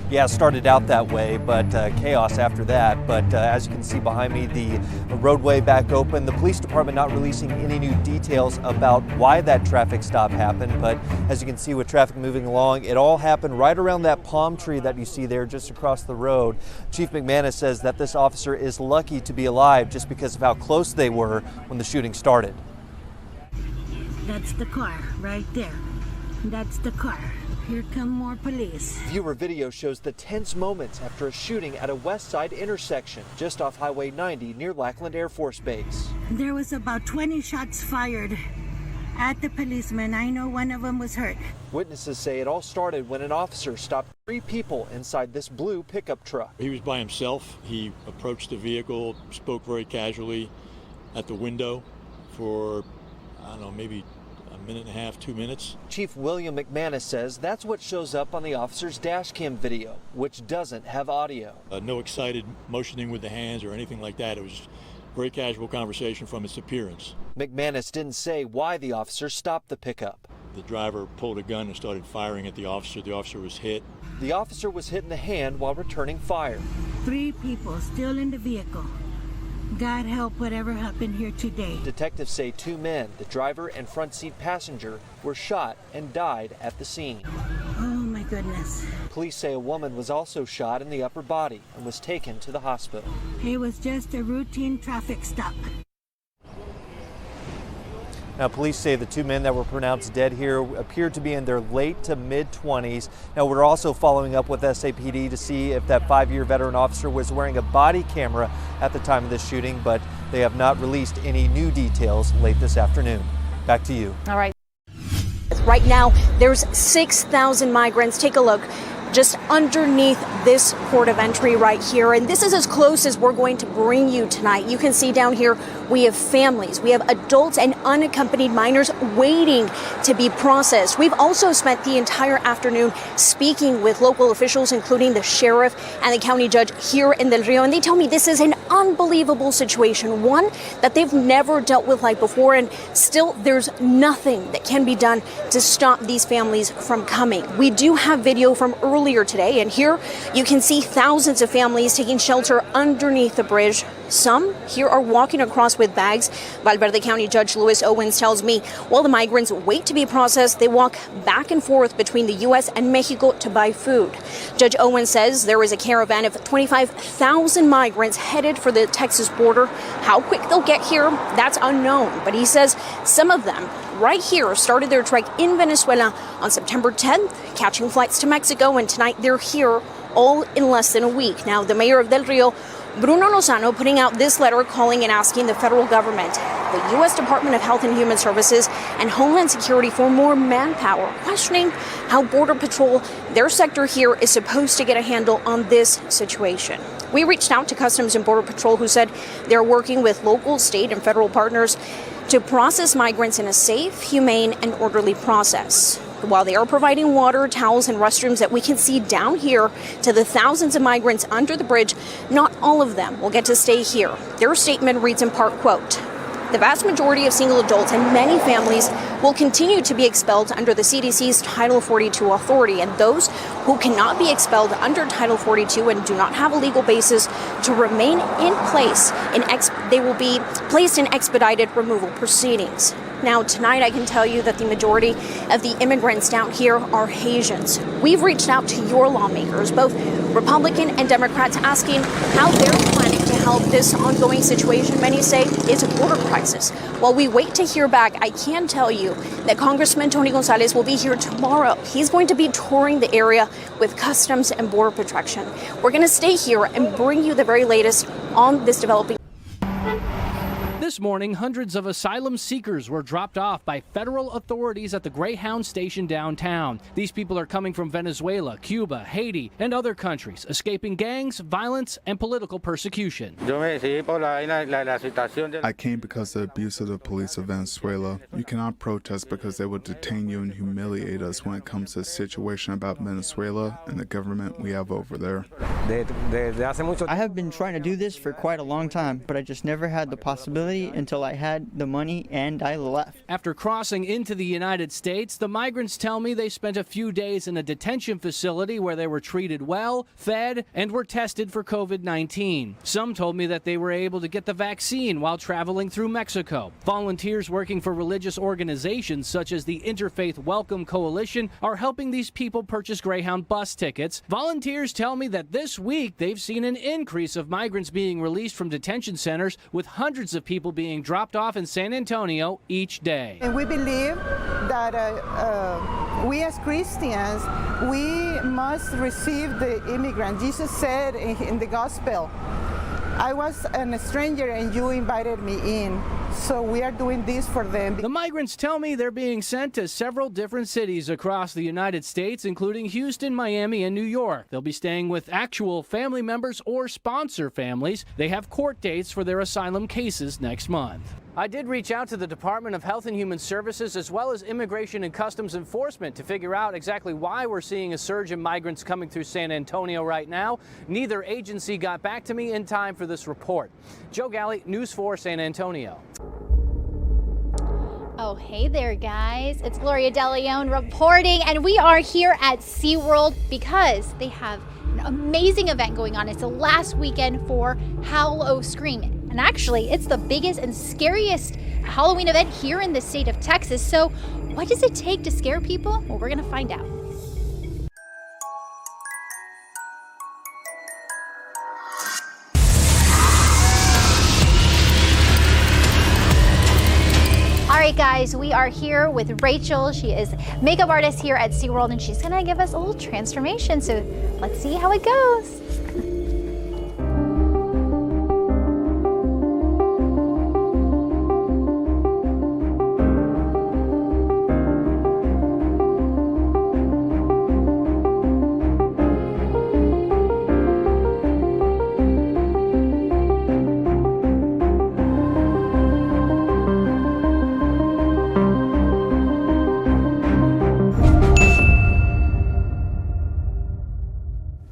Yeah, it started out that way, but chaos after that. But as you can see behind me, the roadway back open. The police department not releasing any new details about why that traffic stop happened. But as you can see with traffic moving along, it all happened right around that palm tree that you see there just across the road. Chief McManus says that this officer is lucky to be alive just because of how close they were when the shooting started. That's the car right there. That's the car. Here come more police. Viewer video shows the tense moments after a shooting at a West Side intersection just off Highway 90 near Lackland Air Force Base. There was about 20 shots fired at the policeman. I know one of them was hurt. Witnesses say it all started when an officer stopped 3 people inside this blue pickup truck. He was by himself. He approached the vehicle, spoke very casually at the window for, I don't know, maybe a minute and a half, 2 minutes. Chief William McManus says that's what shows up on the officer's dash cam video, which doesn't have audio. No excited motioning with the hands or anything like that. It was very casual conversation from its appearance. McManus didn't say why the officer stopped the pickup. The driver pulled a gun and started firing at the officer. The officer was hit. The officer was hit in the hand while returning fire. 3 people still in the vehicle. God help whatever happened here today. Detectives say 2 men, the driver and front seat passenger, were shot and died at the scene. Oh my goodness. Police say a woman was also shot in the upper body and was taken to the hospital. It was just a routine traffic stop. Now, police say the 2 men that were pronounced dead here appear to be in their late to mid-20s. Now, we're also following up with SAPD to see if that 5-year veteran officer was wearing a body camera at the time of this shooting, but they have not released any new details late this afternoon. Back to you. All right. Right now, there's 6,000 migrants. Take a look. Just underneath this port of entry right here. And this is as close as we're going to bring you tonight. You can see down here, we have families, we have adults and unaccompanied minors waiting to be processed. We've also spent the entire afternoon speaking with local officials, including the sheriff and the county judge here in Del Rio. And they tell me this is an unbelievable situation, one that they've never dealt with like before. And still, there's nothing that can be done to stop these families from coming. We do have video from earlier today, and here you can see thousands of families taking shelter underneath the bridge. Some here are walking across with bags. Valverde County Judge Louis Owens tells me while the migrants wait to be processed, they walk back and forth between the U.S. and Mexico to buy food. Judge Owens says there is a caravan of 25,000 migrants headed for the Texas border. How quick they'll get here, that's unknown. But he says some of them right here started their trek in Venezuela on September 10th, catching flights to Mexico, and tonight they're here all in less than a week. Now, the mayor of Del Rio, Bruno Lozano, putting out this letter calling and asking the federal government, the U.S. Department of Health and Human Services, and Homeland Security for more manpower, questioning how Border Patrol, their sector here, is supposed to get a handle on this situation. We reached out to Customs and Border Patrol, who said they're working with local, state, and federal partners to process migrants in a safe, humane, and orderly process. While they are providing water, towels, and restrooms that we can see down here to the thousands of migrants under the bridge, not all of them will get to stay here. Their statement reads in part, quote, "The vast majority of single adults and many families will continue to be expelled under the CDC's Title 42 authority, and those who cannot be expelled under Title 42 and do not have a legal basis to remain in place, they will be placed in expedited removal proceedings." Now, tonight I can tell you that the majority of the immigrants down here are Haitians. We've reached out to your lawmakers, both Republican and Democrats, asking how they're planning to help this ongoing situation many say is a border crisis. While we wait to hear back, I can tell you that Congressman Tony Gonzalez will be here tomorrow. He's going to be touring the area with Customs and Border Protection. We're going to stay here and bring you the very latest on this developing. This morning, hundreds of asylum seekers were dropped off by federal authorities at the Greyhound station downtown. These people are coming from Venezuela, Cuba, Haiti, and other countries, escaping gangs, violence, and political persecution. I came because of the abuse of the police of Venezuela. You cannot protest because they will detain you and humiliate us when it comes to the situation about Venezuela and the government we have over there. I have been trying to do this for quite a long time, but I just never had the possibility family until I had the money and I left. After crossing into the United States, the migrants tell me they spent a few days in a detention facility where they were treated well, fed, and were tested for COVID-19. Some told me that they were able to get the vaccine while traveling through Mexico. Volunteers working for religious organizations such as the Interfaith Welcome Coalition are helping these people purchase Greyhound bus tickets. Volunteers tell me that this week they've seen an increase of migrants being released from detention centers, with hundreds of people being dropped off in San Antonio each day. And we believe that we as Christians, we must receive the immigrant. Jesus said in the gospel, I was a stranger and you invited me in. So we are doing this for them. The migrants tell me they're being sent to several different cities across the United States, including Houston, Miami, and New York. They'll be staying with actual family members or sponsor families. They have court dates for their asylum cases next month. I did reach out to the Department of Health and Human Services as well as Immigration and Customs Enforcement to figure out exactly why we're seeing a surge in migrants coming through San Antonio right now. Neither agency got back to me in time for this report. Joe Galley, News 4 San Antonio. Oh, hey there, guys. It's Gloria DeLeon reporting, and we are here at SeaWorld because they have an amazing event going on. It's the last weekend for Howl O Scream. And actually, it's the biggest and scariest Halloween event here in the state of Texas. So what does it take to scare people? Well, we're going to find out. All right, guys, we are here with Rachel. She is makeup artist here at SeaWorld, and she's going to give us a little transformation. So let's see how it goes.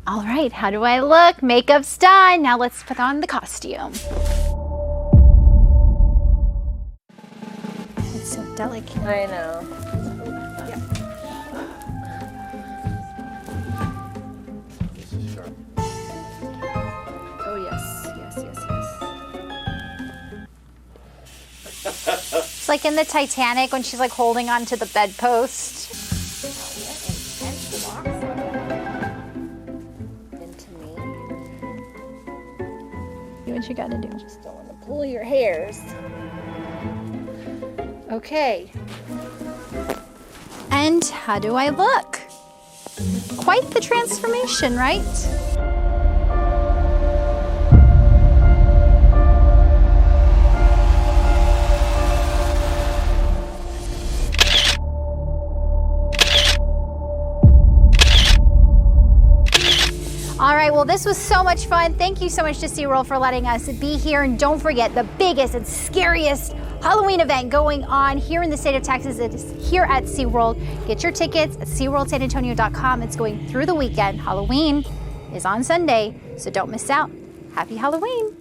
All right, how do I look? Makeup's done. Now let's put on the costume. It's so delicate. I know. Oh, yes, yes, yes, yes. It's like in the Titanic when she's like holding onto the bedpost. What you gotta do? Just don't want to pull your hairs. Okay. And how do I look? Quite the transformation, right? All right, well, this was so much fun. Thank you so much to SeaWorld for letting us be here. And don't forget, the biggest and scariest Halloween event going on here in the state of Texas. It is here at SeaWorld. Get your tickets at SeaWorldSanAntonio.com. It's going through the weekend. Halloween is on Sunday, so don't miss out. Happy Halloween.